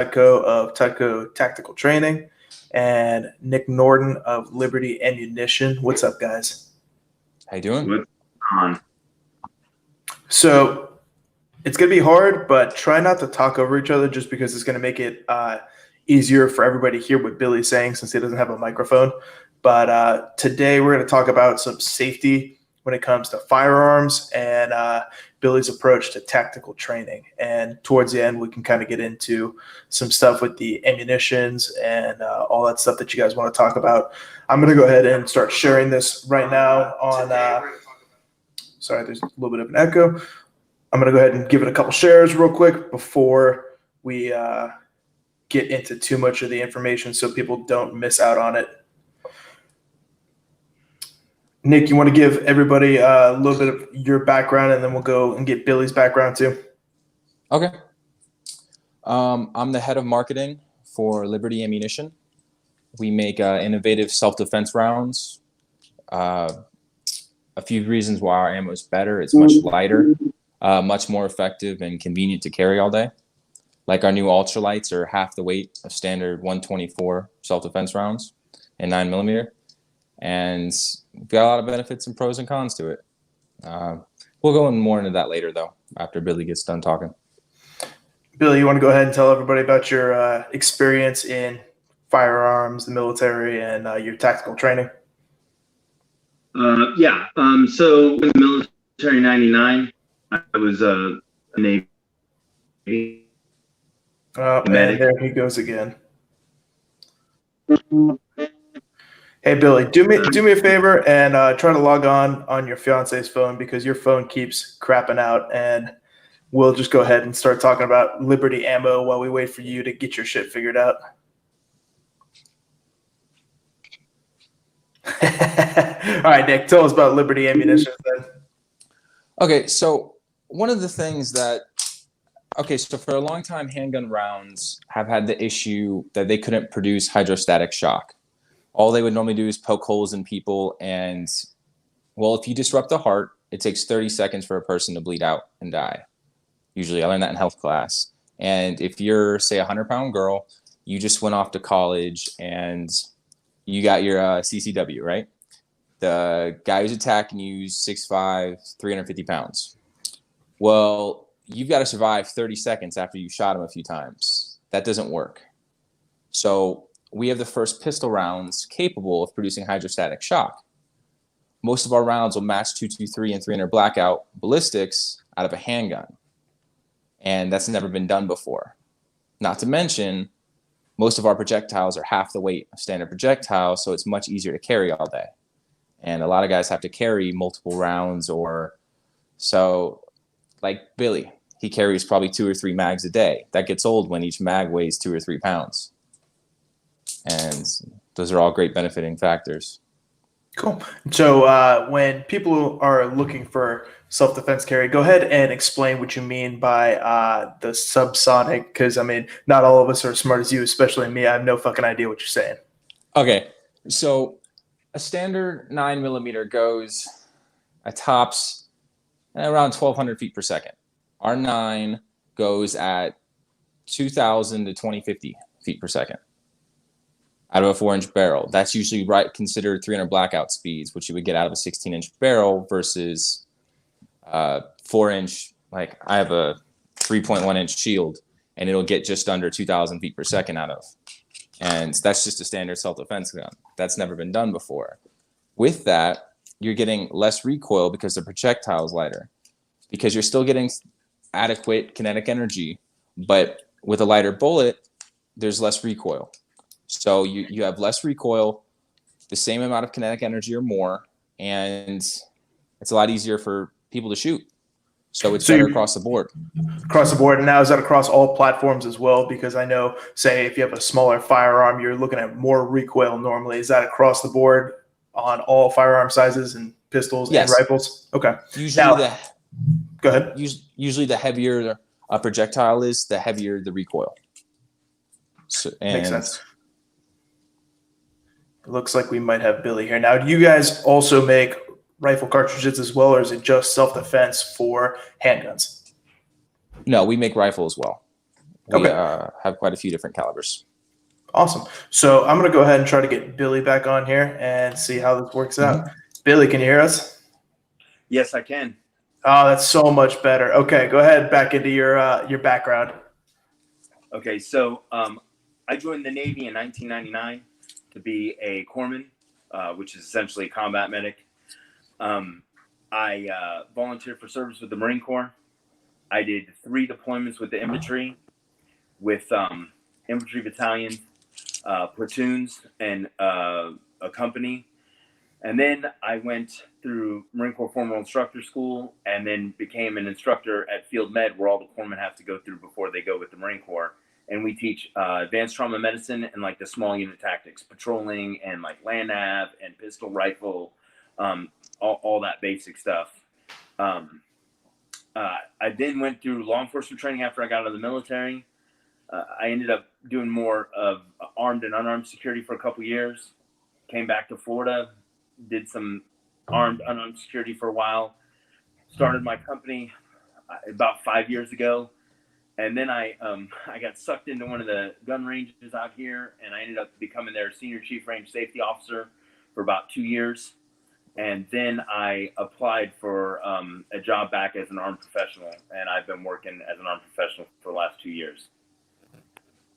Tutko of Tutko Tactical Training, and Nick Norton of Liberty Ammunition. What's up, guys? How you doing? What's on? So it's going to be hard, but try not to talk over each other just because it's going to make it easier for everybody to hear what Billy's saying since he doesn't have a microphone. But today we're going to talk about some safety when it comes to firearms and Billy's approach to tactical training. And towards the end, we can kind of get into some stuff with the ammunitions and all that stuff that you guys want to talk about. I'm going to go ahead and start sharing this right now on sorry, there's a little bit of an echo. I'm going to go ahead and give it a couple shares real quick before we get into too much of the information so people don't miss out on it. Nick, you want to give everybody a little bit of your background, and then we'll go and get Billy's background too? Okay. I'm the head of marketing for Liberty Ammunition. We make innovative self-defense rounds. A few reasons why our ammo is better. It's much lighter, much more effective, and convenient to carry all day. Like our new ultralights are half the weight of standard 124 self-defense rounds and 9mm. And we've got a lot of benefits and pros and cons to it. We'll go more into that later, though, after Billy gets done talking. Billy, you want to go ahead and tell everybody about your experience in firearms, the military, and your tactical training? Yeah. So in the military in '99, I was a Navy. Oh, man, there he goes again. Hey, Billy, do me a favor and try to log on your fiance's phone because your phone keeps crapping out, and we'll just go ahead and start talking about Liberty ammo while we wait for you to get your shit figured out. All right, Nick, tell us about Liberty Ammunition then. Okay, so one of the things that so for a long time, handgun rounds have had the issue that they couldn't produce hydrostatic shock. All they would normally do is poke holes in people. And, well, if you disrupt the heart, it takes 30 seconds for a person to bleed out and die. Usually I learned that in health class. And if you're, say, a 100-pound girl, you just went off to college and you got your CCW, right? The guy who's attacking you is 6'5", 350 pounds. Well, you've got to survive 30 seconds after you shot him a few times. That doesn't work. So we have the first pistol rounds capable of producing hydrostatic shock. Most of our rounds will match 223 and 300 blackout ballistics out of a handgun. And that's never been done before. Not to mention, most of our projectiles are half the weight of standard projectiles, so it's much easier to carry all day. And a lot of guys have to carry multiple rounds so like Billy, he carries probably 2 or 3 mags a day. That gets old when each mag weighs 2 or 3 pounds. And those are all great benefiting factors. Cool. So when people are looking for self-defense carry, go ahead and explain what you mean by the subsonic, because, I mean, not all of us are as smart as you, especially me. I have no fucking idea what you're saying. Okay. So a standard 9mm goes at tops around 1,200 feet per second. Our 9 goes at 2,000 to 2,050 feet per second. Out of a 4-inch barrel. That's usually considered 300 blackout speeds, which you would get out of a 16-inch barrel versus 4-inch. Like I have a 3.1-inch shield, and it'll get just under 2,000 feet per second out of. And that's just a standard self-defense gun. That's never been done before. With that, you're getting less recoil because the projectile is lighter. Because you're still getting adequate kinetic energy, but with a lighter bullet, there's less recoil. So you have less recoil, the same amount of kinetic energy or more, and it's a lot easier for people to shoot. So it's better across the board. Across the board. And now is that across all platforms as well? Because I know, say, if you have a smaller firearm, you're looking at more recoil normally. Is that across the board on all firearm sizes and pistols and rifles? Okay. Usually go ahead. Usually the heavier a projectile is, the heavier the recoil. Makes sense. It looks like we might have Billy here. Now, do you guys also make rifle cartridges as well, or is it just self-defense for handguns? No, we make rifle as well. We Okay. have quite a few different calibers. Awesome. So I'm going to go ahead and try to get Billy back on here and see how this works out. Billy, can you hear us? Yes, I can. Oh, that's so much better. Okay, go ahead back into your background. Okay, so I joined the Navy in 1999 to be a corpsman, which is essentially a combat medic. I volunteered for service with the Marine Corps. I did 3 deployments with the infantry, with infantry battalions, platoons, and a company. And then I went through Marine Corps Formal Instructor School and then became an instructor at Field Med, where all the corpsmen have to go through before they go with the Marine Corps. And we teach advanced trauma medicine and like the small unit tactics, patrolling and like land nav and pistol rifle, all that basic stuff. I then went through law enforcement training after I got out of the military. I ended up doing more of armed and unarmed security for a couple years. Came back to Florida, did some armed, unarmed security for a while. Started my company about 5 years ago. And then I got sucked into one of the gun ranges out here, and I ended up becoming their senior chief range safety officer for about 2 years. And then I applied for a job back as an armed professional, and I've been working as an armed professional for the last 2 years.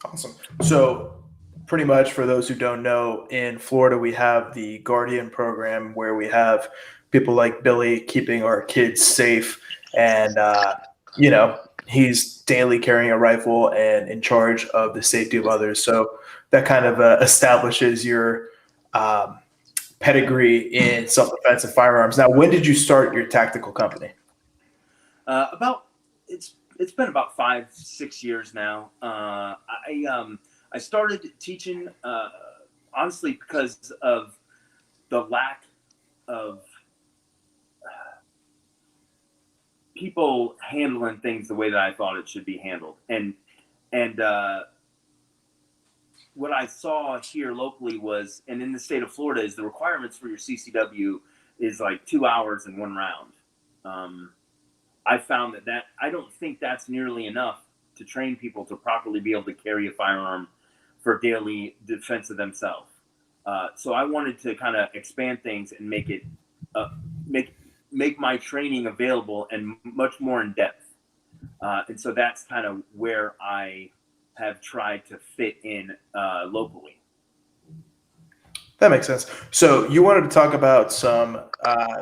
Awesome. So pretty much for those who don't know, in Florida, we have the Guardian program where we have people like Billy keeping our kids safe. And, he's daily carrying a rifle and in charge of the safety of others. So that kind of establishes your pedigree in self-defense and firearms. Now, when did you start your tactical company? It's been about 5-6 years now. I started teaching honestly because of the lack of people handling things the way that I thought it should be handled, and what I saw here locally was, and in the state of Florida, is the requirements for your CCW is like 2 hours and 1 round. I found that I don't think that's nearly enough to train people to properly be able to carry a firearm for daily defense of themselves. So I wanted to kind of expand things and make it make my training available and much more in depth. And so that's kind of where I have tried to fit in locally. That makes sense. So you wanted to talk about some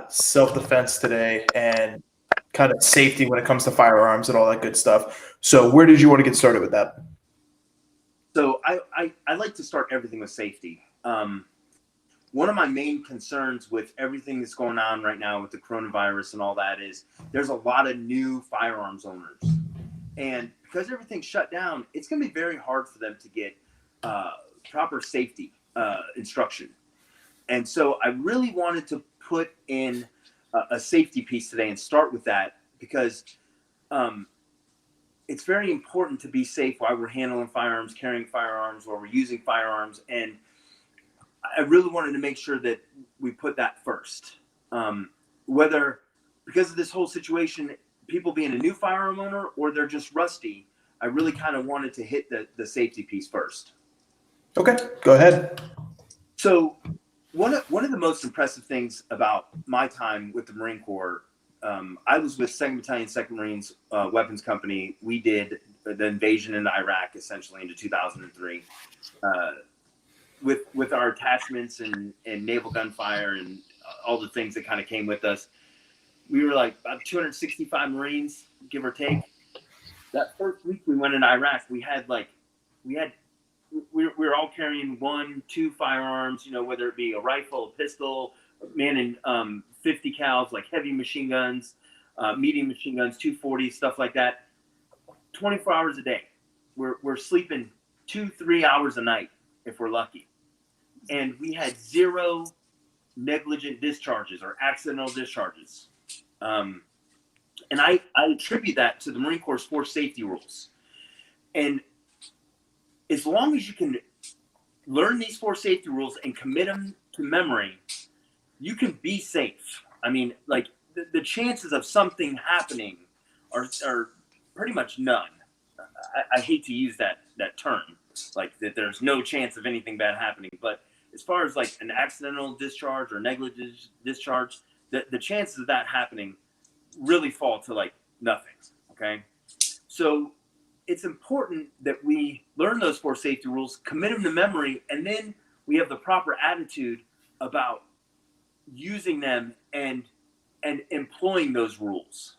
self-defense today and kind of safety when it comes to firearms and all that good stuff. So where did you want to get started with that? So I like to start everything with safety. One of my main concerns with everything that's going on right now with the coronavirus and all that is there's a lot of new firearms owners. And because everything's shut down, it's going to be very hard for them to get proper safety instruction. And so I really wanted to put in a safety piece today and start with that because it's very important to be safe while we're handling firearms, carrying firearms, while we're using firearms. And I really wanted to make sure that we put that first. Whether because of this whole situation, people being a new firearm owner or they're just rusty, I really kind of wanted to hit the safety piece first. Okay, go ahead. So one of the most impressive things about my time with the Marine Corps, I was with 2nd Battalion, 2nd Marines Weapons Company. We did the invasion into Iraq essentially into 2003. With our attachments and naval gunfire and all the things that kind of came with us, we were like about 265 Marines, give or take. That first week we went in Iraq, we were all carrying 1-2 firearms, whether it be a rifle, a pistol, manning 50 cals, like heavy machine guns, medium machine guns, 240, stuff like that. 24 hours a day. We're sleeping 2-3 hours a night if we're lucky. And we had 0 negligent discharges or accidental discharges. And I attribute that to the Marine Corps' 4 safety rules. And as long as you can learn these 4 safety rules and commit them to memory, you can be safe. I mean, like the chances of something happening are pretty much none. I hate to use that term, like that there's no chance of anything bad happening. But as far as like an accidental discharge or negligent discharge, the chances of that happening really fall to like nothing. Okay. So it's important that we learn those 4 safety rules, commit them to memory, and then we have the proper attitude about using them and employing those rules.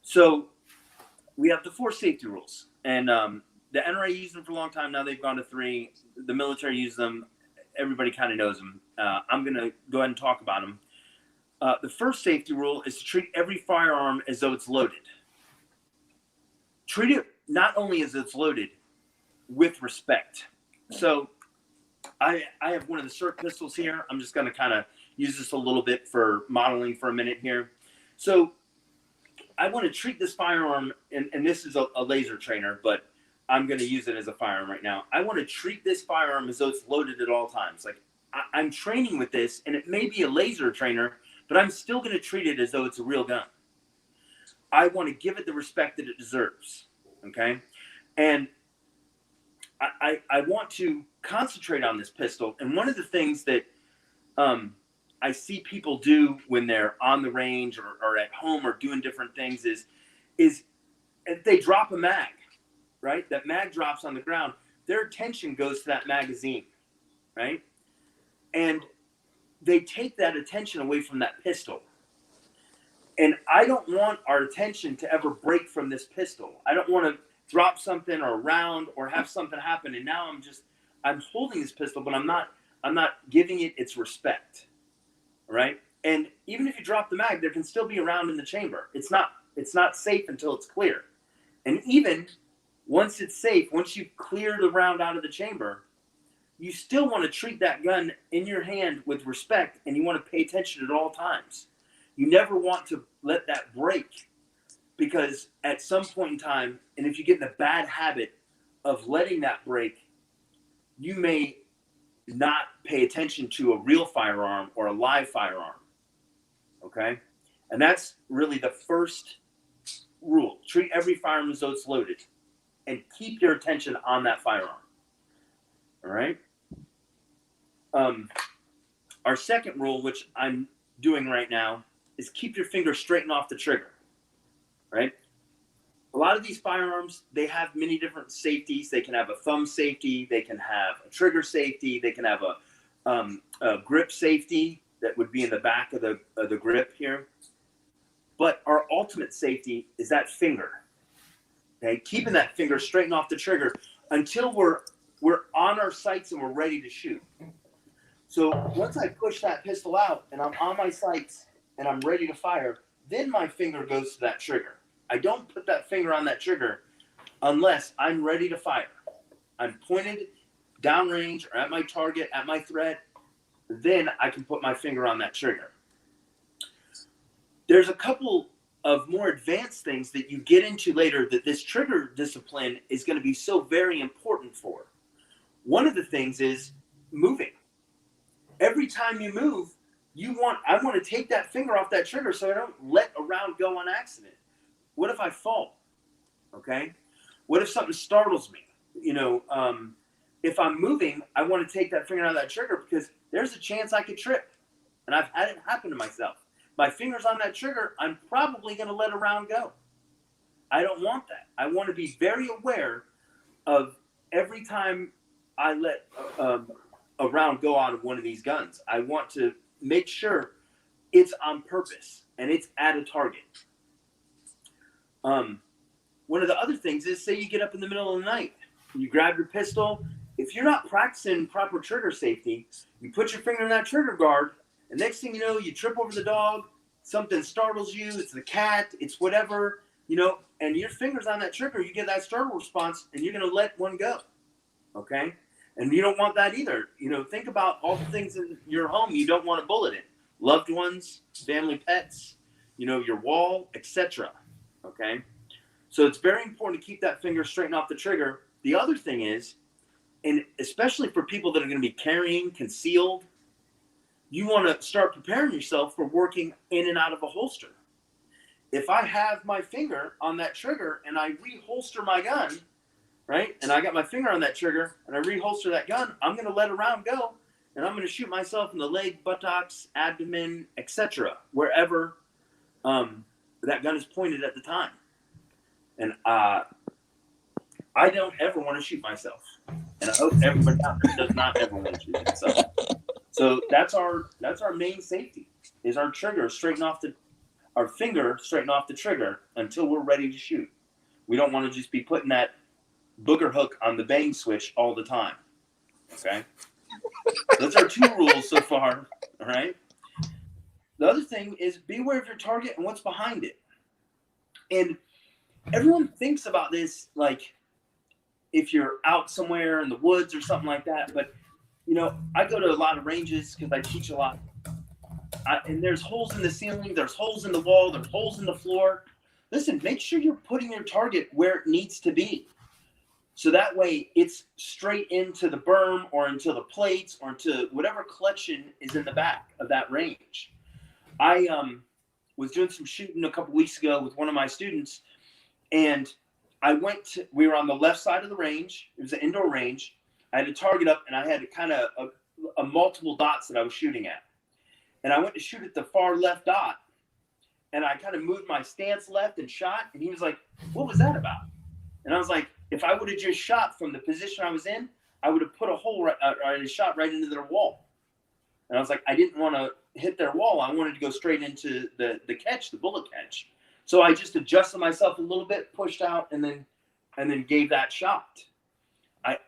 So we have the 4 safety rules, and the NRA used them for a long time. Now they've gone to 3. The military uses them. Everybody kind of knows them. I'm going to go ahead and talk about them. The first safety rule is to treat every firearm as though it's loaded. Treat it not only as it's loaded, with respect. So I have one of the CERT pistols here. I'm just going to kind of use this a little bit for modeling for a minute here. So I want to treat this firearm, and this is a laser trainer, but I'm going to use it as a firearm right now. I want to treat this firearm as though it's loaded at all times. Like I'm training with this, and it may be a laser trainer, but I'm still going to treat it as though it's a real gun. I want to give it the respect that it deserves. Okay. And I want to concentrate on this pistol. And one of the things that I see people do when they're on the range or at home or doing different things is if they drop a mag, right? That mag drops on the ground, their attention goes to that magazine, right? And they take that attention away from that pistol. And I don't want our attention to ever break from this pistol. I don't want to drop something or a round or have something happen. And now I'm holding this pistol, but I'm not giving it its respect. Right? And even if you drop the mag, there can still be a round in the chamber. It's not safe until it's clear. And even once it's safe, once you've cleared the round out of the chamber, you still want to treat that gun in your hand with respect, and you want to pay attention at all times. You never want to let that break, because at some point in time, and if you get in the bad habit of letting that break, you may not pay attention to a real firearm or a live firearm. Okay? And that's really the first rule. Treat every firearm as though it's loaded, and keep your attention on that firearm. All right? Our second rule, which I'm doing right now, is keep your finger straight and off the trigger. Right? A lot of these firearms, they have many different safeties. They can have a thumb safety. They can have a trigger safety. They can have a grip safety that would be in the back of the grip here. But our ultimate safety is that finger. Okay, keeping that finger straight and off the trigger until we're on our sights and we're ready to shoot. So once I push that pistol out and I'm on my sights and I'm ready to fire, then my finger goes to that trigger. I don't put that finger on that trigger unless I'm ready to fire. I'm pointed downrange or at my target, at my threat. Then I can put my finger on that trigger. There's a couple of more advanced things that you get into later that this trigger discipline is going to be so very important for. One of the things is moving. Every time you move, I want to take that finger off that trigger so I don't let a round go on accident. What if I fall? Okay. What if something startles me? If I'm moving, I want to take that finger out of that trigger because there's a chance I could trip. And I've had it happen to myself. My finger's on that trigger, I'm probably going to let a round go. I don't want that. I want to be very aware of every time I let a round go out of one of these guns. I want to make sure it's on purpose and it's at a target. One of the other things is, say you get up in the middle of the night, you grab your pistol. If you're not practicing proper trigger safety, you put your finger in that trigger guard, and next thing you know, you trip over the dog, something startles you, it's the cat, it's whatever, and your finger's on that trigger, you get that startle response, and you're going to let one go, okay? And you don't want that either. Think about all the things in your home you don't want a bullet in. Loved ones, family pets, your wall, etc., okay? So it's very important to keep that finger straight and off the trigger. The other thing is, and especially for people that are going to be carrying concealed, you want to start preparing yourself for working in and out of a holster. if I have my finger on that trigger and I reholster my gun, right, and I got my finger on that trigger and I reholster that gun, I'm going to let a round go and I'm going to shoot myself in the leg, buttocks, abdomen, etc., wherever that gun is pointed at the time. And I don't ever want to shoot myself, and I hope everybody out there does not ever want to shoot themselves. So that's our main safety, is our trigger straighten off our finger straighten off the trigger until we're ready to shoot. We don't want to just be putting that booger hook on the bang switch all the time. Okay, those are 2 rules so far. All right. The other thing is be aware of your target and what's behind it. And everyone thinks about this like if you're out somewhere in the woods or something like that. But, you know, I go to a lot of ranges because I teach a lot. And there's holes in the ceiling, there's holes in the wall, there's holes in the floor. Listen, make sure you're putting your target where it needs to be. So that way it's straight into the berm or into the plates or into whatever collection is in the back of that range. I was doing some shooting a couple weeks ago with one of my students, and we were on the left side of the range. It was an indoor range. I had a target up and I had kind of a multiple dots that I was shooting at. And I went to shoot at the far left dot, and I kind of moved my stance left and shot. And he was like, "What was that about?" And I was like, "If I would have just shot from the position I was in, I would have put a hole shot right into their wall." And I was like, I didn't want to hit their wall. I wanted to go straight into the catch, the bullet catch. So I just adjusted myself a little bit, pushed out, and then gave that shot.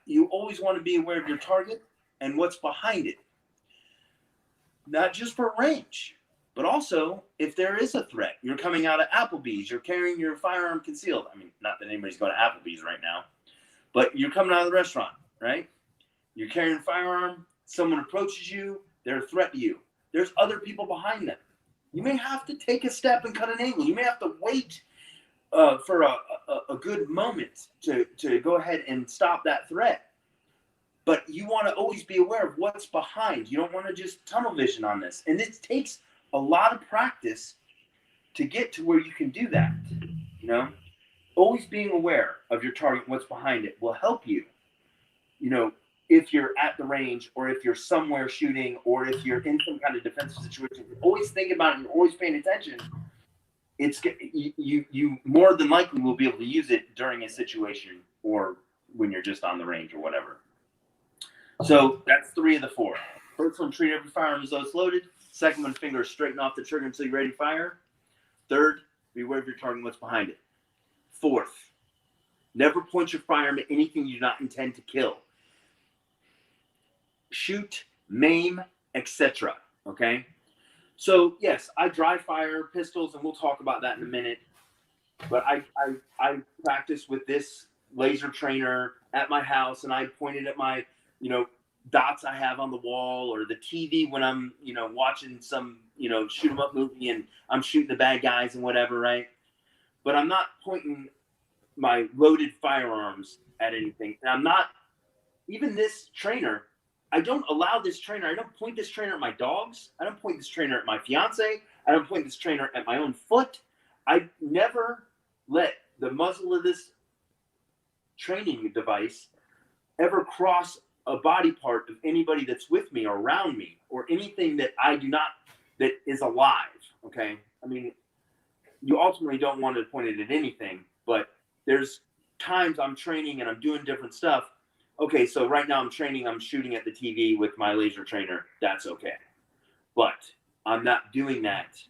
You always want to be aware of your target and what's behind it. Not just for range, but also if there is a threat. You're coming out of Applebee's, you're carrying your firearm concealed. I mean, not that anybody's going to Applebee's right now, but you're coming out of the restaurant, right? You're carrying a firearm, someone approaches you, they're a threat to you. There's other people behind them. You may have to take a step and cut an angle. You may have to wait for a good moment to go ahead and stop that threat. But you want to always be aware of what's behind. You don't want to just tunnel vision on this. And it takes a lot of practice to get to where you can do that. You know, always being aware of your target, what's behind it, will help you. You know, if you're at the range or if you're somewhere shooting or if you're in some kind of defensive situation, always think about it and always paying attention. You more than likely will be able to use it during a situation or when you're just on the range or whatever. So that's 3 of the 4. First one, treat every firearm as though it's loaded. Second one, finger straighten off the trigger until you're ready to fire. Third, be aware of your target and what's behind it. Fourth, never point your firearm at anything you do not intend to kill. Shoot, maim, etc. Okay? So yes, I dry fire pistols, and we'll talk about that in a minute. But I practice with this laser trainer at my house, and I pointed at my dots I have on the wall or the TV when I'm watching some shoot 'em up movie and I'm shooting the bad guys and whatever, right? But I'm not pointing my loaded firearms at anything. And I'm not even this trainer. I don't allow this trainer. I don't point this trainer at my dogs. I don't point this trainer at my fiance. I don't point this trainer at my own foot. I never let the muzzle of this training device ever cross a body part of anybody that's with me or around me or anything that that is alive. Okay. I mean, you ultimately don't want to point it at anything, but there's times I'm training and I'm doing different stuff. Okay. So right now I'm shooting at the TV with my laser trainer. That's okay. But I'm not doing that.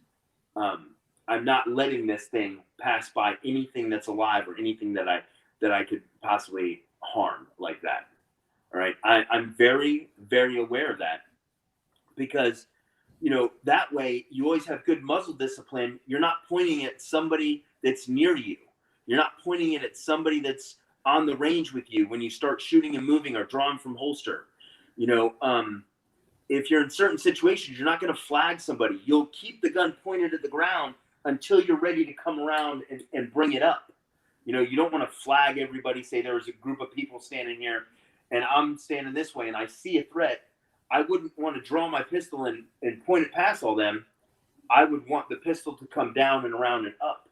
I'm not letting this thing pass by anything that's alive or anything that I could possibly harm like that. All right. I'm very, very aware of that because, that way you always have good muzzle discipline. You're not pointing at somebody that's near you. You're not pointing it at somebody that's on the range with you when you start shooting and moving or drawing from holster. If you're in certain situations, you're not going to flag somebody. You'll keep the gun pointed at the ground until you're ready to come around and bring it up. You don't want to flag everybody, say there was a group of people standing here and I'm standing this way and I see a threat. I wouldn't want to draw my pistol and point it past all them. I would want the pistol to come down and around and up.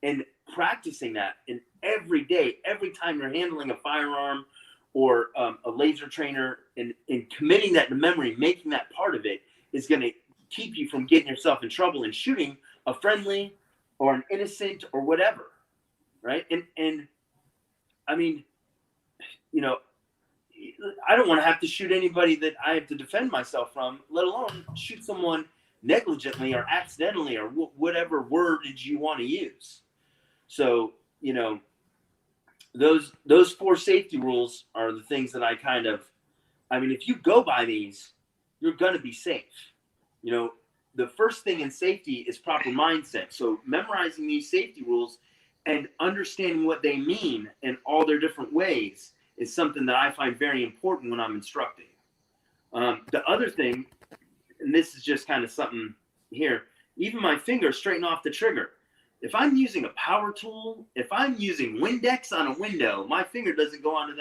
And practicing that in every day, every time you're handling a firearm or a laser trainer, and committing that to memory, making that part of it, is going to keep you from getting yourself in trouble and shooting a friendly or an innocent or whatever, right? And I mean, you know, I don't want to have to shoot anybody that I have to defend myself from, let alone shoot someone negligently or accidentally or whatever wordage you want to use. So, you know, those 4 safety rules are the things that I mean, if you go by these, you're going to be safe. You know, the first thing in safety is proper mindset. So memorizing these safety rules and understanding what they mean in all their different ways is something that I find very important when I'm instructing. The other thing, and this is just kind of something here, even my finger straighten off the trigger. If I'm using a power tool, if I'm using Windex on a window, my finger doesn't go onto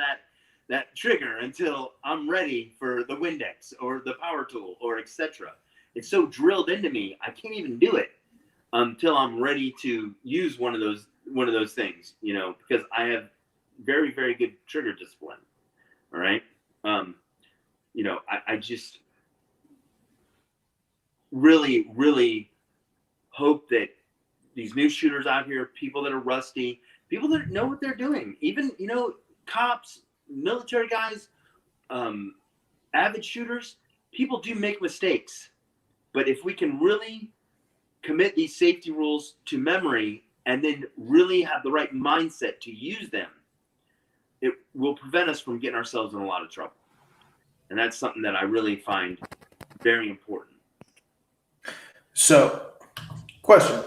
that trigger until I'm ready for the Windex or the power tool or etc. It's so drilled into me, I can't even do it until I'm ready to use one of those things, you know, because I have very, very good trigger discipline. All right. You know, I just really, really hope that these new shooters out here, people that are rusty, people that know what they're doing, even, you know, cops, military guys, avid shooters, people do make mistakes. But if we can really commit these safety rules to memory and then really have the right mindset to use them, it will prevent us from getting ourselves in a lot of trouble. And that's something that I really find very important. So, question.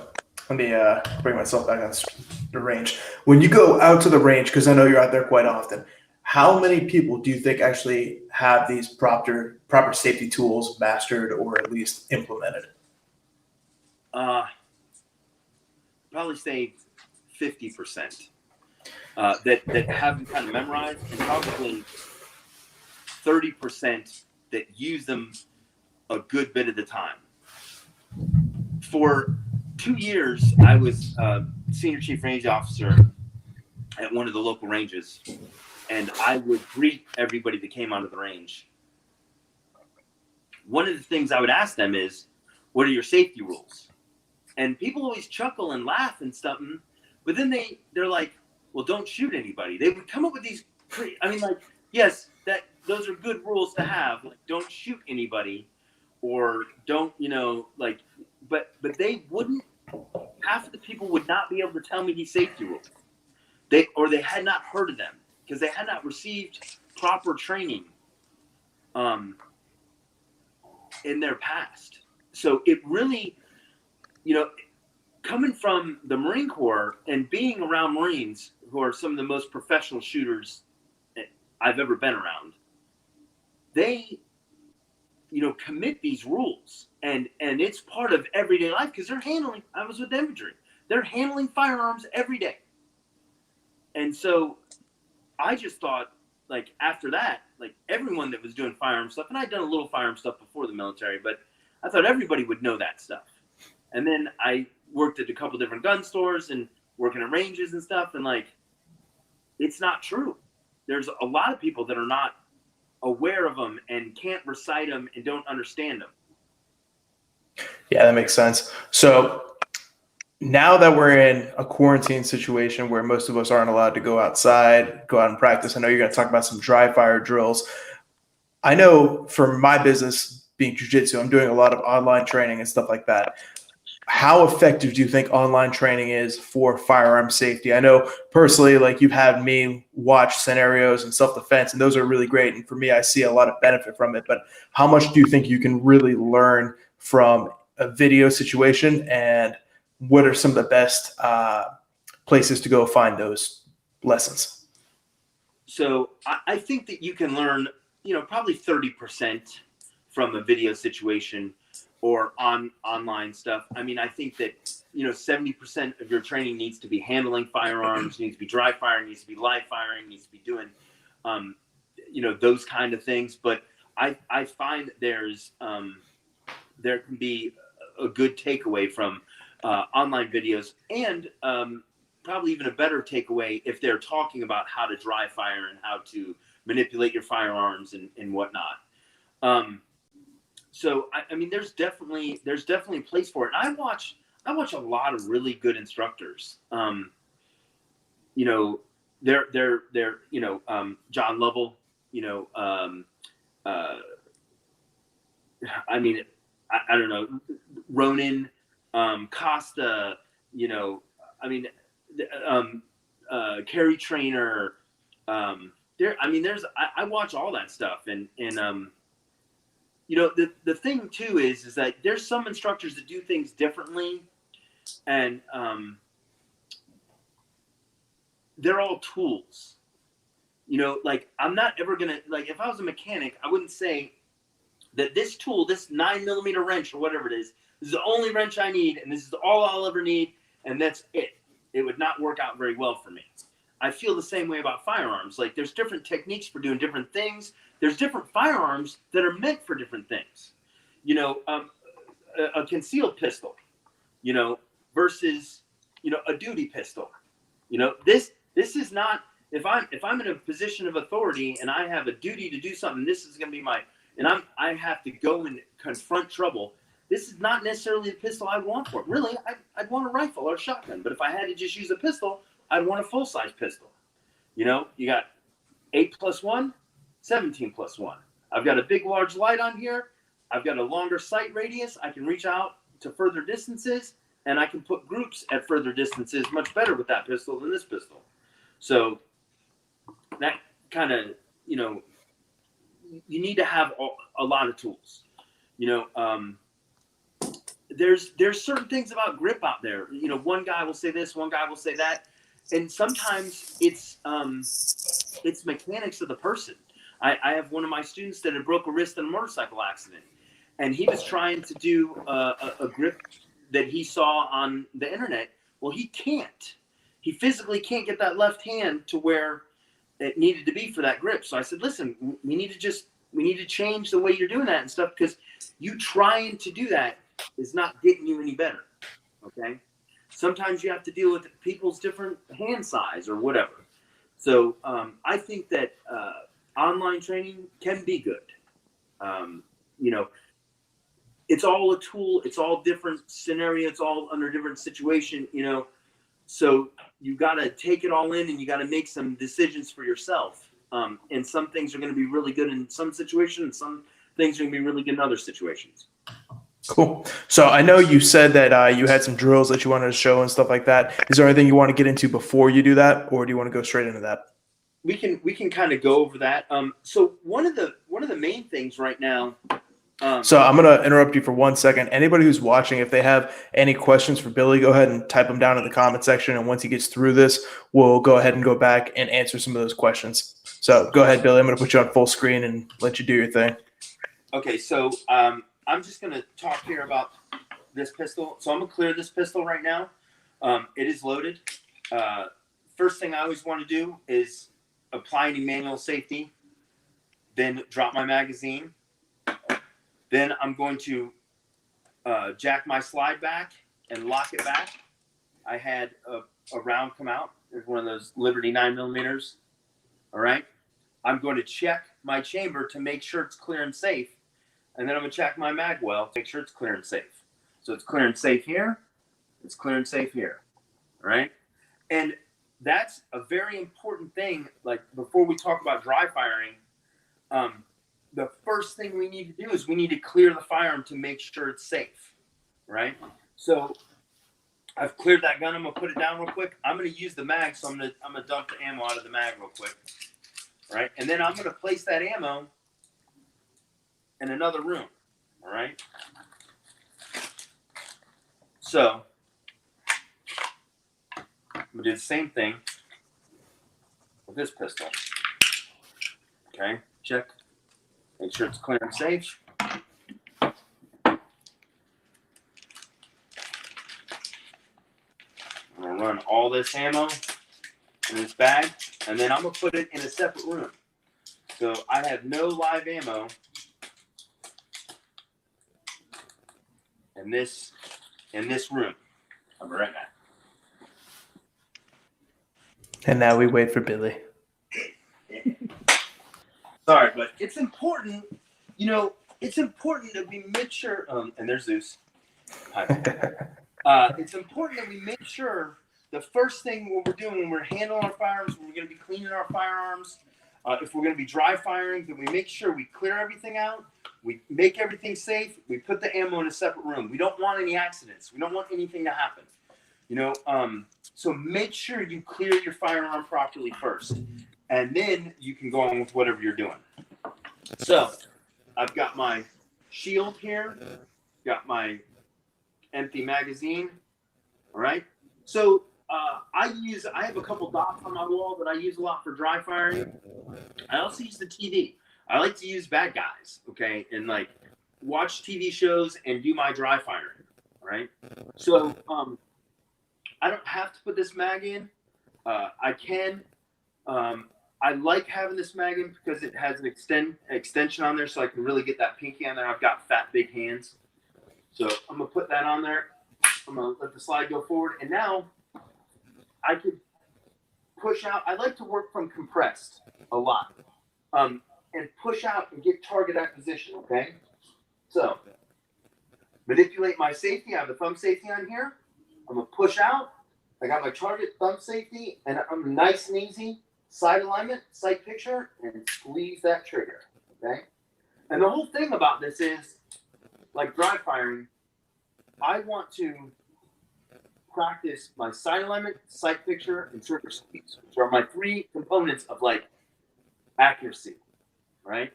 Let me bring myself back on the range. When you go out to the range, because I know you're out there quite often, how many people do you think actually have these proper safety tools mastered or at least implemented? Probably say 50% that have them kind of memorized, and probably 30% that use them a good bit of the time. For 2 years, I was senior chief range officer at one of the local ranges, and I would greet everybody that came onto the range. One of the things I would ask them is, what are your safety rules? And people always chuckle and laugh and stuff, but then they're like, well, don't shoot anybody. They would come up with these, yes, those are good rules to have. Like, don't shoot anybody, or don't, you know, like, but they wouldn't, half of the people would not be able to tell me these safety rules. They had not heard of them because they had not received proper training in their past. So it really, you know, coming from the Marine Corps and being around Marines who are some of the most professional shooters I've ever been around, they, you know, commit these rules, and it's part of everyday life because I was with infantry, they're handling firearms every day. And so I just thought, like, after that, like, everyone that was doing firearm stuff, and I'd done a little firearm stuff before the military, but I thought everybody would know that stuff. And then I worked at a couple different gun stores and working at ranges and stuff, and, like, it's not true. There's a lot of people that are not aware of them and can't recite them and don't understand them. Yeah, that makes sense. So now that we're in a quarantine situation where most of us aren't allowed to go outside, go out and practice, I know you're going to talk about some dry fire drills. I know for my business being jiu-jitsu, I'm doing a lot of online training and stuff like that. How effective do you think online training is for firearm safety? I know personally, like, you've had me watch scenarios and self-defense, and those are really great. And for me, I see a lot of benefit from it. But how much do you think you can really learn from a video situation, and what are some of the best places to go find those lessons? So I think that you can learn, you know, probably 30% from a video situation or online stuff. I mean, I think that, you know, 70% of your training needs to be handling firearms, needs to be dry firing, needs to be live firing, needs to be doing, you know, those kind of things. But I find that there can be a good takeaway from online videos, and probably even a better takeaway if they're talking about how to dry fire and how to manipulate your firearms and whatnot. So I mean, there's definitely a place for it. And I watch a lot of really good instructors. You know, they're you know, John Lovell. You know, I mean, I don't know, Ronan, Costa. You know, I mean, Carrie Trainer. I watch all that stuff, and you know, the thing too is that there's some instructors that do things differently, and they're all tools. You know, like I'm not ever gonna, like, if I was a mechanic, I wouldn't say that this tool, this 9mm wrench or whatever it is the only wrench I need, and this is all I'll ever need, and that's it. It would not work out very well for me. I feel the same way about firearms. Like, there's different techniques for doing different things. There's different firearms that are meant for different things. You know, a concealed pistol, you know, versus, you know, a duty pistol. You know, this is not, if I'm in a position of authority and I have a duty to do something, this is going to be I have to go and confront trouble. This is not necessarily the pistol I want for it. Really, I'd want a rifle or a shotgun. But if I had to just use a pistol, I'd want a full-size pistol. You know, you got 8+1, 17+1. I've got a big, large light on here. I've got a longer sight radius. I can reach out to further distances, and I can put groups at further distances much better with that pistol than this pistol. So that kind of, you know, you need to have a lot of tools. You know, there's certain things about grip out there. You know, one guy will say this, one guy will say that, and sometimes it's mechanics of the person. I have one of my students that had broke a wrist in a motorcycle accident, and he was trying to do a grip that he saw on the internet. Well, he can't. He physically can't get that left hand to where it needed to be for that grip. So I said, listen, we need to change the way you're doing that and stuff, because you trying to do that is not getting you any better. Okay. Sometimes you have to deal with people's different hand size or whatever. So I think that online training can be good. You know, it's all a tool. It's all different scenario. It's all under different situation, you know. So you got to take it all in, and you got to make some decisions for yourself. And some things are going to be really good in some situations, and some things are going to be really good in other situations. Cool. So I know you said that you had some drills that you wanted to show and stuff like that. Is there anything you want to get into before you do that, or do you want to go straight into that? We can kind of go over that. So one of the main things right now. So I'm going to interrupt you for 1 second. Anybody who's watching, if they have any questions for Billy, go ahead and type them down in the comment section. And once he gets through this, we'll go ahead and go back and answer some of those questions. So go ahead, Billy. I'm going to put you on full screen and let you do your thing. Okay, so I'm just going to talk here about this pistol. So I'm going to clear this pistol right now. It is loaded. First thing I always want to do is apply any manual safety, then drop my magazine. Then I'm going to jack my slide back and lock it back. I had a round come out. There's one of those Liberty 9mm. All right. I'm going to check my chamber to make sure it's clear and safe. And then I'm going to check my mag well to make sure it's clear and safe. So it's clear and safe here. It's clear and safe here. All right. And that's a very important thing. Like, before we talk about dry firing, the first thing we need to do is we need to clear the firearm to make sure it's safe, right? So I've cleared that gun. I'm gonna put it down real quick. I'm gonna use the mag, so I'm gonna dump the ammo out of the mag real quick, right? And then I'm gonna place that ammo in another room, all right? So I'm gonna do the same thing with this pistol. Okay, check. Make sure it's clear and safe. I'm going to run all this ammo in this bag, and then I'm going to put it in a separate room. So I have no live ammo in this room. I'll be right back. And now we wait for Billy. Sorry, but it's important, it's important that we make sure, and there's Zeus. It's important that we make sure the first thing what we're doing when we're handling our firearms, when we're going to be cleaning our firearms, if we're going to be dry firing, that we make sure we clear everything out, we make everything safe, we put the ammo in a separate room. We don't want any accidents. We don't want anything to happen. So make sure you clear your firearm properly first, and then you can go on with whatever you're doing. So I've got my shield here, got my empty magazine. All right. So I have a couple dots on my wall that I use a lot for dry firing. I also use the TV. I like to use bad guys, okay, and like watch TV shows and do my dry firing. All right. So I don't have to put this mag in. I can. I like having this mag in because it has an extension on there, so I can really get that pinky on there. I've got fat, big hands. So I'm going to put that on there. I'm going to let the slide go forward. And now I could push out. I like to work from compressed a lot. And push out and get target acquisition, okay? So manipulate my safety. I have the thumb safety on here. I'm going to push out. I got my target thumb safety, and I'm nice and easy. Side alignment, sight picture, and squeeze that trigger, okay? And the whole thing about this is, like dry firing, I want to practice my side alignment, sight picture, and trigger squeeze, which are my three components of like accuracy, right?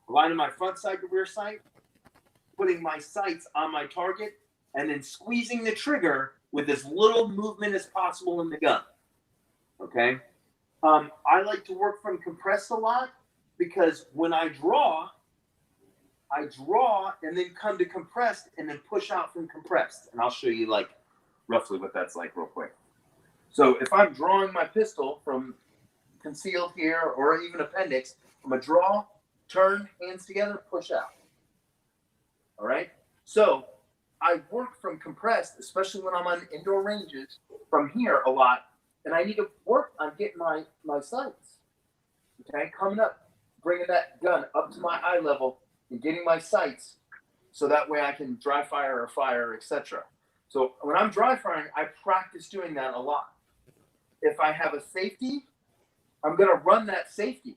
Aligning my front sight to rear sight, putting my sights on my target, and then squeezing the trigger with as little movement as possible in the gun, okay? I like to work from compressed a lot because when I draw and then come to compressed and then push out from compressed. And I'll show you like roughly what that's like real quick. So if I'm drawing my pistol from concealed here or even appendix, I'm going to draw, turn, hands together, push out. All right. So I work from compressed, especially when I'm on indoor ranges from here a lot. And I need to work on getting my sights, okay? Coming up, bringing that gun up to my eye level and getting my sights so that way I can dry fire or fire, etc. So when I'm dry firing, I practice doing that a lot. If I have a safety, I'm going to run that safety.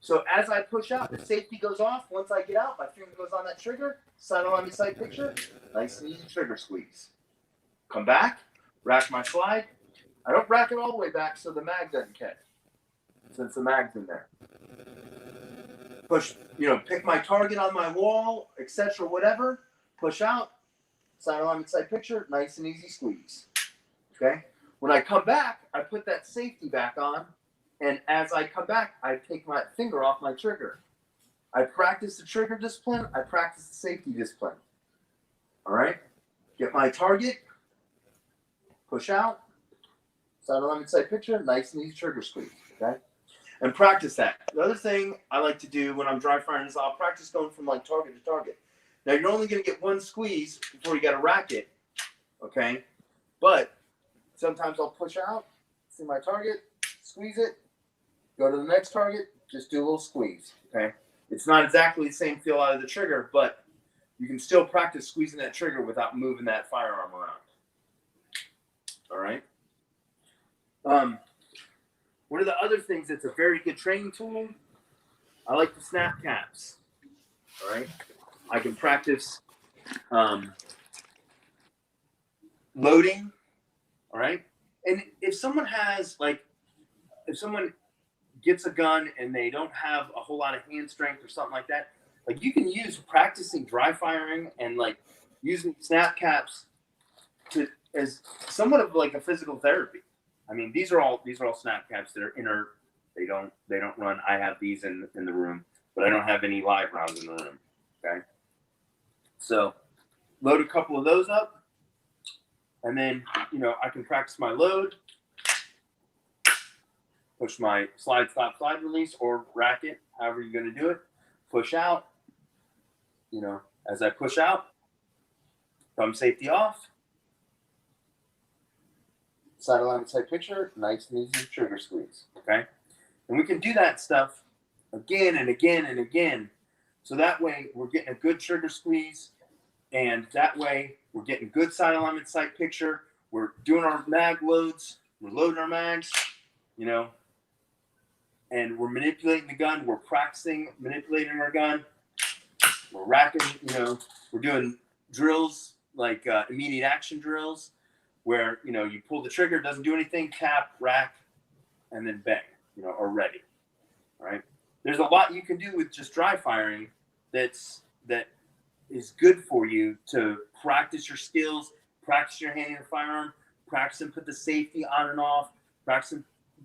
So as I push out, the safety goes off. Once I get out, my finger goes on that trigger, sight on my sight picture, nice and easy trigger squeeze. Come back, rack my slide. I don't rack it all the way back so the mag doesn't catch, since the mag's in there. Push, pick my target on my wall, etc., whatever. Push out, sight alignment, sight picture, nice and easy squeeze. Okay? When I come back, I put that safety back on, and as I come back, I take my finger off my trigger. I practice the trigger discipline, I practice the safety discipline. All right? Get my target, push out, sight alignment, sight picture, nice and easy trigger squeeze, okay? And practice that. The other thing I like to do when I'm dry firing is I'll practice going from like target to target. Now you're only going to get one squeeze before you got to rack it, okay? But sometimes I'll push out, see my target, squeeze it, go to the next target, just do a little squeeze, okay? It's not exactly the same feel out of the trigger, but you can still practice squeezing that trigger without moving that firearm around. All right? One of the other things that's a very good training tool, I like the snap caps. All right, I can practice loading. All right, and if someone gets a gun and they don't have a whole lot of hand strength or something like that, like you can use practicing dry firing and like using snap caps as somewhat of like a physical therapy. I mean, these are all snap caps that are inert. They don't run. I have these in the room, but I don't have any live rounds in the room. Okay. So load a couple of those up, and then I can practice my load, push my slide, stop, slide release, or rack it, however you're going to do it. Push out. As I push out, thumb safety off, side alignment, side picture, nice and easy trigger squeeze. Okay, and we can do that stuff again and again and again, so that way we're getting a good trigger squeeze, and that way we're getting good side alignment, side picture. We're doing our mag loads, we're loading our mags, you know, and we're manipulating the gun. We're practicing manipulating our gun. We're racking, you know, we're doing drills like immediate action drills where, you know, you pull the trigger, doesn't do anything, cap, rack, and then bang, you know, or ready, right? There's a lot you can do with just dry firing that is good for you to practice your skills, practice your handling the firearm, practice and put the safety on and off, practice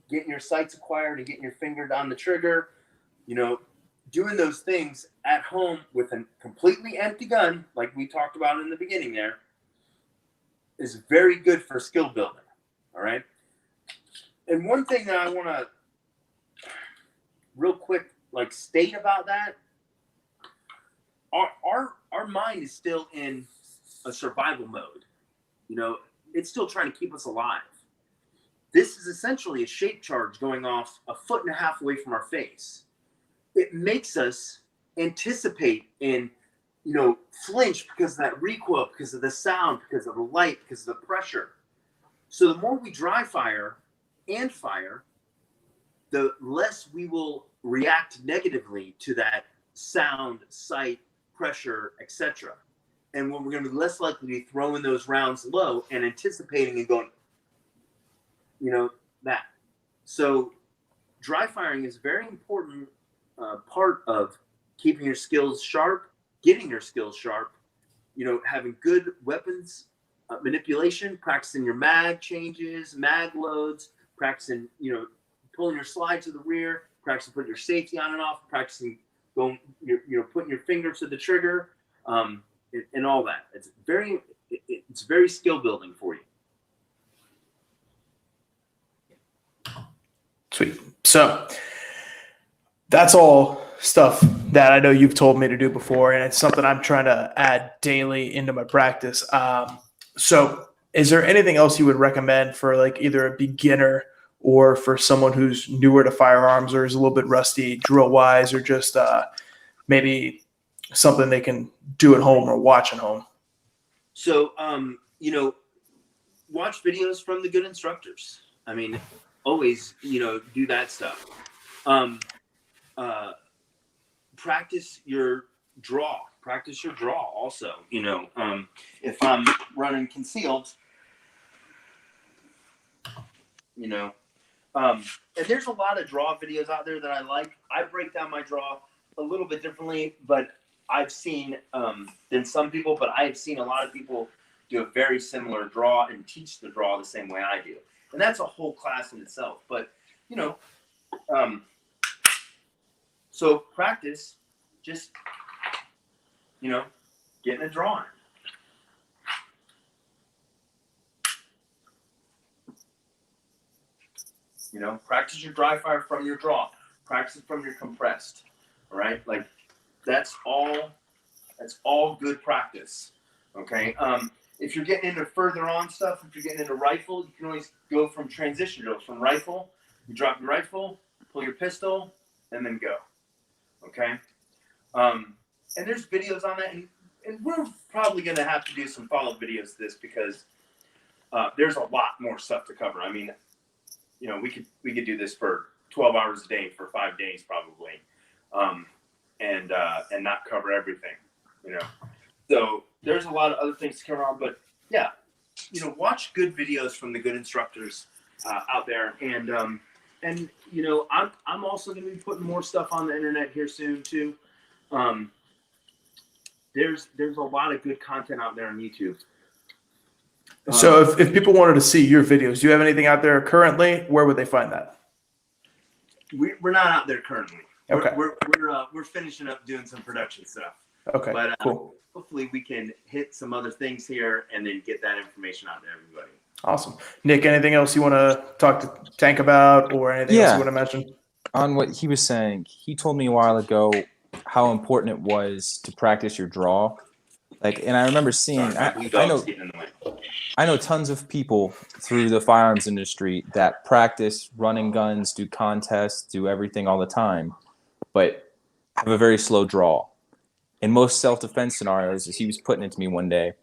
getting your sights acquired and getting your finger on the trigger, you know, doing those things at home with a completely empty gun, like we talked about in the beginning there, is very good for skill building. All right. And one thing that I want to real quick, like, state about that, our mind is still in a survival mode. You know, it's still trying to keep us alive. This is essentially a shape charge going off 1.5 feet away from our face. It makes us anticipate and, you know, flinch because of that recoil, because of the sound, because of the light, because of the pressure. So the more we dry fire and fire, the less we will react negatively to that sound, sight, pressure, etc. And when we're going to be less likely to be throwing those rounds low and anticipating and going, you know, that. So dry firing is a very important part of keeping your skills sharp, getting your skills sharp, you know, having good weapons manipulation, practicing your mag changes, mag loads, practicing, you know, pulling your slide to the rear, practicing putting your safety on and off, practicing going, you know, putting your finger to the trigger, and all that. It's very skill building for you. Sweet. So that's all stuff that I know you've told me to do before, and it's something I'm trying to add daily into my practice. So is there anything else you would recommend for, like, either a beginner or for someone who's newer to firearms or is a little bit rusty drill wise, or just maybe something they can do at home or watch at home? So, you know, watch videos from the good instructors. I mean, always, you know, do that stuff. Practice your draw. Practice your draw also. You know, if I'm running concealed, you know, and there's a lot of draw videos out there that I like. I break down my draw a little bit differently, but I've seen than some people, but I have seen a lot of people do a very similar draw and teach the draw the same way I do. And that's a whole class in itself. But, you know, so practice just, you know, getting a draw in. You know, practice your dry fire from your draw. Practice it from your compressed. All right? Like, that's all good practice. Okay? If you're getting into further on stuff, if you're getting into rifle, you can always go from transition drills. From rifle, you drop your rifle, pull your pistol, and then go. Okay? And there's videos on that, and we're probably going to have to do some follow-up videos to this because there's a lot more stuff to cover. I mean, you know, we could do this for 12 hours a day for 5 days probably, and not cover everything, you know. So there's a lot of other things to cover on, but yeah, you know, watch good videos from the good instructors out there, and you know, I'm also going to be putting more stuff on the internet here soon too. There's a lot of good content out there on YouTube. So if people wanted to see your videos, do you have anything out there currently? Where would they find that? We're not out there currently. Okay. We're finishing up doing some production stuff. Okay. But cool. Hopefully we can hit some other things here and then get that information out to everybody. Awesome. Nick, anything else you want to talk to Tank about, or anything else you want to mention? On what he was saying, he told me a while ago how important it was to practice your draw. Like, and I remember seeing, Sorry, my blue I dog's know, getting in the way. I know tons of people through the firearms industry that practice running guns, do contests, do everything all the time, but have a very slow draw. In most self-defense scenarios, as he was putting it to me one day,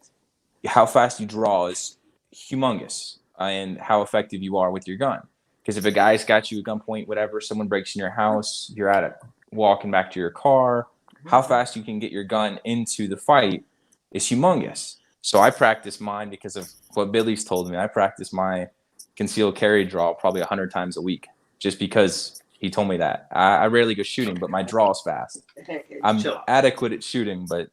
how fast you draw is humongous, and how effective you are with your gun. Because if a guy's got you at gunpoint, whatever, someone breaks in your house, you're at it, walking back to your car, how fast you can get your gun into the fight is humongous. So I practice mine because of what Billy's told me. I practice my concealed carry draw probably 100 times a week just because he told me that. I rarely go shooting, but my draw is fast. I'm adequate at shooting, but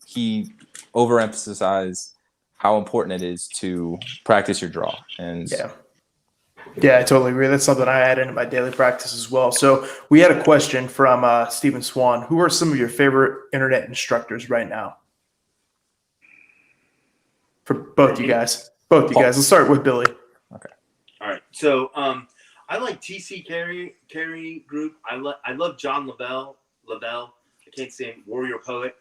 he overemphasized how important it is to practice your draw. And yeah, I totally agree. That's something I add into my daily practice as well. So we had a question from Stephen Swan. Who are some of your favorite internet instructors right now? For both you guys. Both you guys. Let's start with Billy. Okay. All right. So I like TC Carry Group. I love John Lavelle. I can't say him, Warrior Poet.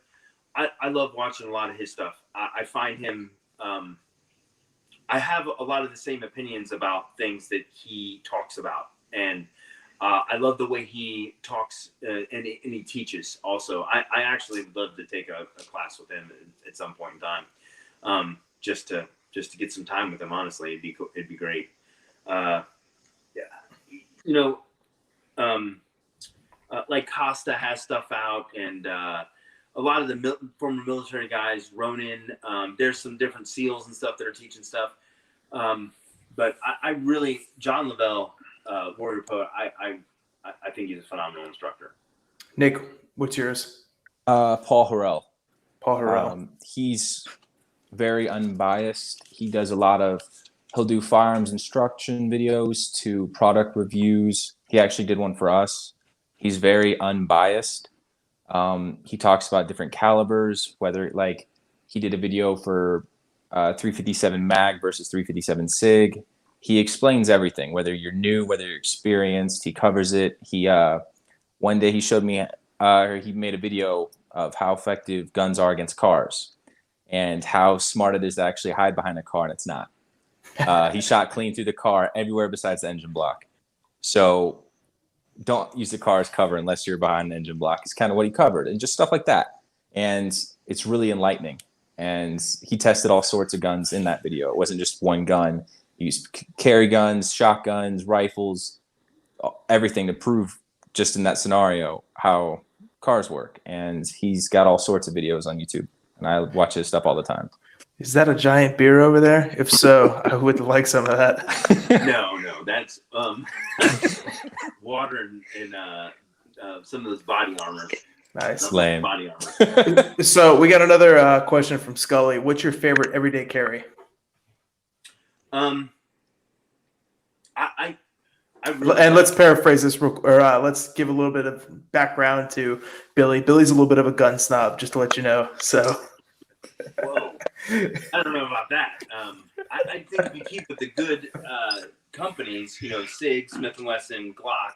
I love watching a lot of his stuff. I find him I have a lot of the same opinions about things that he talks about. And I love the way he talks and he teaches also. I actually would love to take a class with him at some point in time. Just to get some time with him, honestly, it'd be great. Yeah, you know, like Costa has stuff out, and a lot of the former military guys, Ronin. There's some different SEALs and stuff that are teaching stuff. But I really, John Lavelle, Warrior Poet. I think he's a phenomenal instructor. Nick, what's yours? Paul Harrell. Paul Harrell. He's very unbiased. He'll do firearms instruction videos to product reviews. He actually did one for us. He's very unbiased. He talks about different calibers, whether like he did a video for 357 mag versus 357 sig. He explains everything, whether you're new, whether you're experienced. He covers it. He one day he showed me he made a video of how effective guns are against cars, and how smart it is to actually hide behind a car, and it's not. He shot clean through the car everywhere besides the engine block. So don't use the car as cover unless you're behind the engine block. It's kind of what he covered, and just stuff like that. And it's really enlightening. And he tested all sorts of guns in that video. It wasn't just one gun. He used carry guns, shotguns, rifles, everything to prove just in that scenario how cars work. And he's got all sorts of videos on YouTube. And I watch his stuff all the time. Is that a giant beer over there? If so, I would like some of that. No, that's water and some of those body armor. Nice. Lame. Body armor. So we got another question from Scully. What's your favorite everyday carry? I really And let's paraphrase this, or let's give a little bit of background to Billy. Billy's a little bit of a gun snob, just to let you know. So, whoa, I don't know about that. I think if you keep with the good companies, SIG, Smith & Wesson, Glock,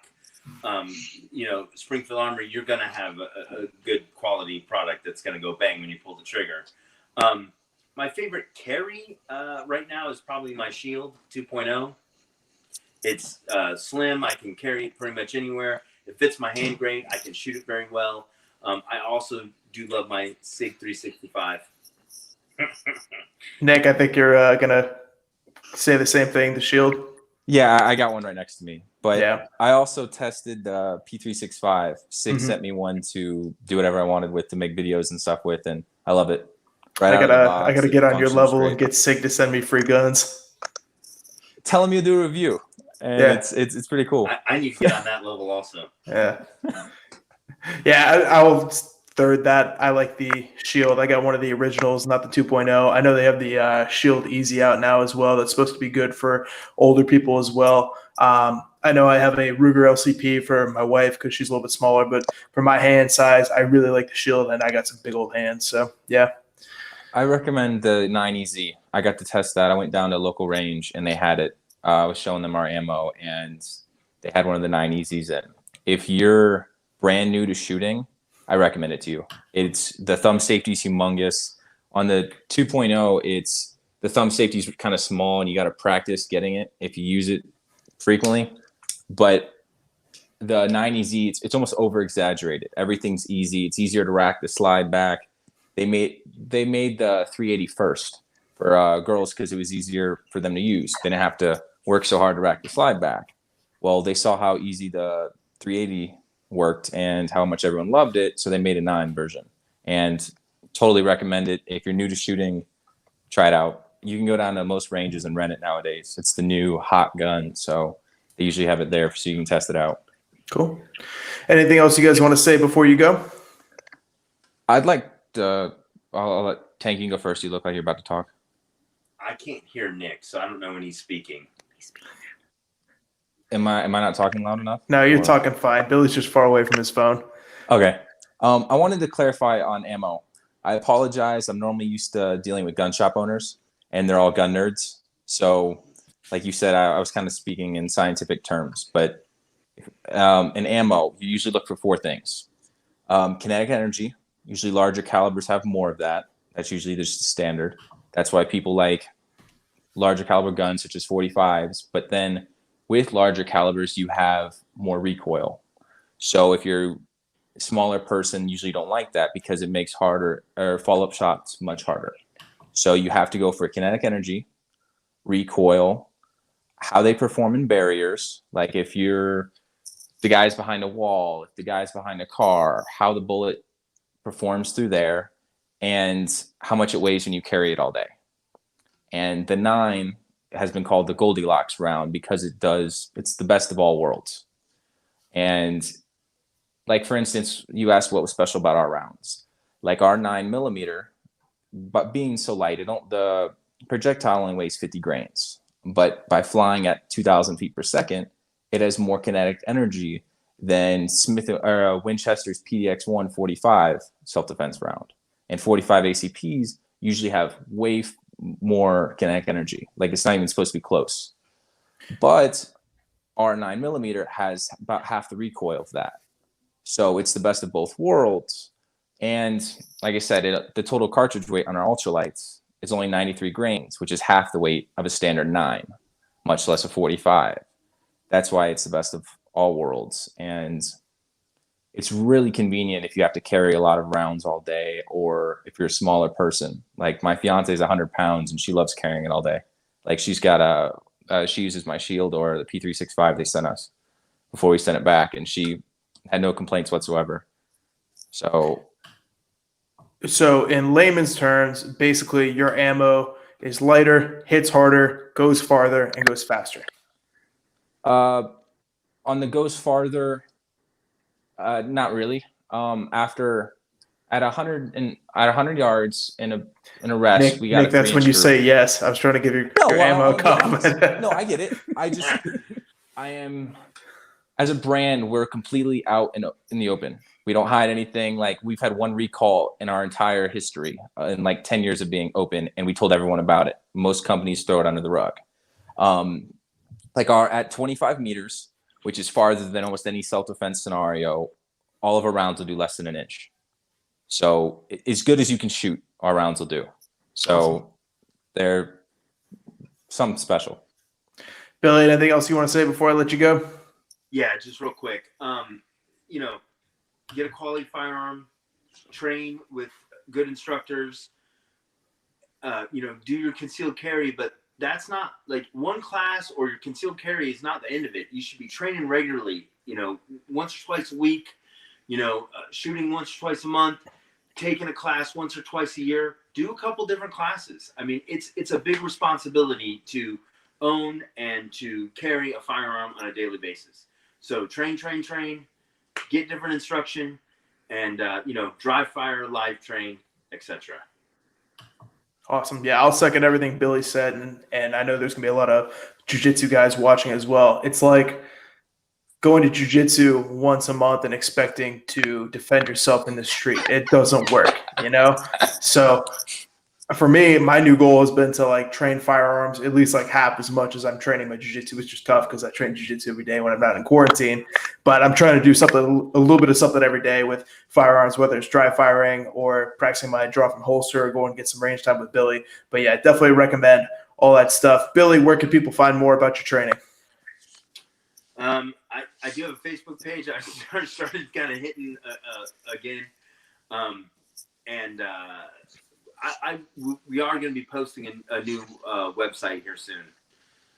Springfield Armory, you're gonna have a good quality product that's gonna go bang when you pull the trigger. My favorite carry right now is probably my Shield 2.0. It's slim. I can carry it pretty much anywhere. It fits my hand great. I can shoot it very well. I also do love my SIG 365. Nick, I think you're gonna say the same thing. The Shield. Yeah, I got one right next to me. But yeah. I also tested the P365. SIG sent me one to do whatever I wanted with, to make videos and stuff with, and I love it. Right, I gotta get on your level and get SIG to send me free guns. Tell him you do a review, and it's pretty cool. I need to get on that level also. Yeah, yeah. I'll third that. I like the Shield. I got one of the originals, not the 2.0. I know they have the Shield Easy out now as well. That's supposed to be good for older people as well. I know I have a Ruger LCP for my wife because she's a little bit smaller, but for my hand size, I really like the Shield, and I got some big old hands. So yeah. I recommend the 9EZ. I got to test that. I went down to a local range and they had it. I was showing them our ammo and they had one of the 9EZs in. If you're brand new to shooting, I recommend it to you. The thumb safety is humongous. On the 2.0, it's the thumb safety is kind of small, and you got to practice getting it if you use it frequently. But the 9EZ, it's almost over exaggerated. Everything's easy. It's easier to rack the slide back. They made the 380 first for girls because it was easier for them to use. They didn't have to work so hard to rack the slide back. Well, they saw how easy the 380 worked and how much everyone loved it, so they made a 9 version. And totally recommend it. If you're new to shooting, try it out. You can go down to most ranges and rent it nowadays. It's the new hot gun, so they usually have it there so you can test it out. Cool. Anything else you guys want to say before you go? I'd like to, I'll let Tank, you can go first. You look like you're about to talk. I can't hear Nick, so I don't know when he's speaking. Am I not talking loud enough? No, you're talking fine. Billy's just far away from his phone. Okay. I wanted to clarify on ammo. I apologize. I'm normally used to dealing with gun shop owners, and they're all gun nerds. So, like you said, I was kind of speaking in scientific terms. But in ammo, you usually look for 4 things. Kinetic energy. Usually larger calibers have more of that. That's usually just the standard. That's why people like larger caliber guns such as 45s. But then with larger calibers, you have more recoil. So if you're a smaller person, usually don't like that because it makes harder or follow-up shots much harder. So you have to go for kinetic energy, recoil, how they perform in barriers. Like if you're the guy's behind a wall, if the guy's behind a car, how the bullet performs through there, and how much it weighs when you carry it all day. And the 9 has been called the Goldilocks round because it's the best of all worlds. And like, for instance, you asked what was special about our rounds. Like our 9mm, but being so light, the projectile only weighs 50 grains. But by flying at 2,000 feet per second, it has more kinetic energy than Winchester's PDX-1 45 self-defense round. And 45 ACPs usually have way more kinetic energy. Like it's not even supposed to be close. But our 9mm has about half the recoil of that. So it's the best of both worlds. And like I said, the total cartridge weight on our ultralights is only 93 grains, which is half the weight of a standard 9, much less a 45. That's why it's the best of all worlds. And it's really convenient if you have to carry a lot of rounds all day, or if you're a smaller person. Like my fiance is 100 pounds and she loves carrying it all day. Like she's got she uses my shield or the P365 they sent us before we sent it back, and she had no complaints whatsoever. So in layman's terms, basically your ammo is lighter, hits harder, goes farther, and goes faster. On the goes farther, not really. At 100 yards in a rest, Nick, we got. Nick, that's when you say yes. I was trying to give your ammo a compliment. No, I get it. I am, as a brand, we're completely out in the open. We don't hide anything. Like we've had one recall in our entire history in like 10 years of being open, and we told everyone about it. Most companies throw it under the rug. Like at 25 meters, which is farther than almost any self-defense scenario, all of our rounds will do less than an inch. So as good as you can shoot, our rounds will do. So awesome. They're something special. Billy, anything else you want to say before I let you go? Yeah, just real quick. Get a quality firearm, train with good instructors, do your concealed carry, but that's not like one class or your concealed carry is not the end of it. You should be training regularly, once or twice a week, shooting once or twice a month, taking a class once or twice a year. Do a couple different classes. I mean, it's a big responsibility to own and to carry a firearm on a daily basis. So train, get different instruction, and dry fire, live train, etc. Awesome. Yeah, I'll second everything Billy said, and I know there's gonna be a lot of jiu-jitsu guys watching as well. It's like going to jiu-jitsu once a month and expecting to defend yourself in the street. It doesn't work, So For me, my new goal has been to like train firearms at least like half as much as I'm training my jiu-jitsu, which is tough because I train jiu-jitsu every day when I'm not in quarantine. But I'm trying to do something, a little bit of something every day with firearms, whether it's dry firing or practicing my draw from holster or going and get some range time with Billy. But yeah, definitely recommend all that stuff. Billy, where can people find more about your training? I do have a Facebook page. I started kind of hitting again, we are going to be posting a new website here soon.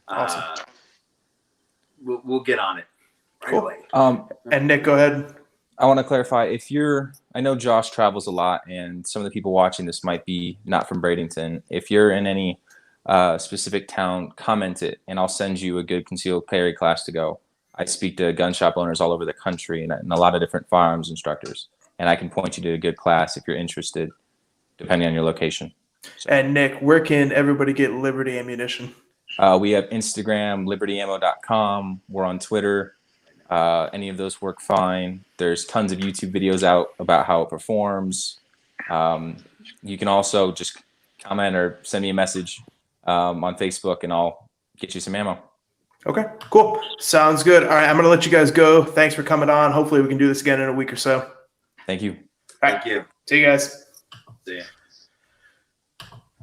Awesome. We'll get on it right Cool. away. And Nick, go ahead. I want to clarify, I know Josh travels a lot, and some of the people watching this might be not from Bradenton. If you're in any specific town, comment it, and I'll send you a good concealed carry class to go. I speak to gun shop owners all over the country and a lot of different firearms instructors, and I can point you to a good class if you're interested, depending on your location. So, And Nick, where can everybody get Liberty Ammunition? we have Instagram, libertyammo.com. We're on Twitter. Any of those work fine. There's tons of YouTube videos out about how it performs. You can also just comment or send me a message on Facebook, and I'll get you some ammo. Okay, cool. Sounds good. All right, I'm going to let you guys go. Thanks for coming on. Hopefully we can do this again in a week or so. Thank you. All right. Thank you. See you guys. See ya.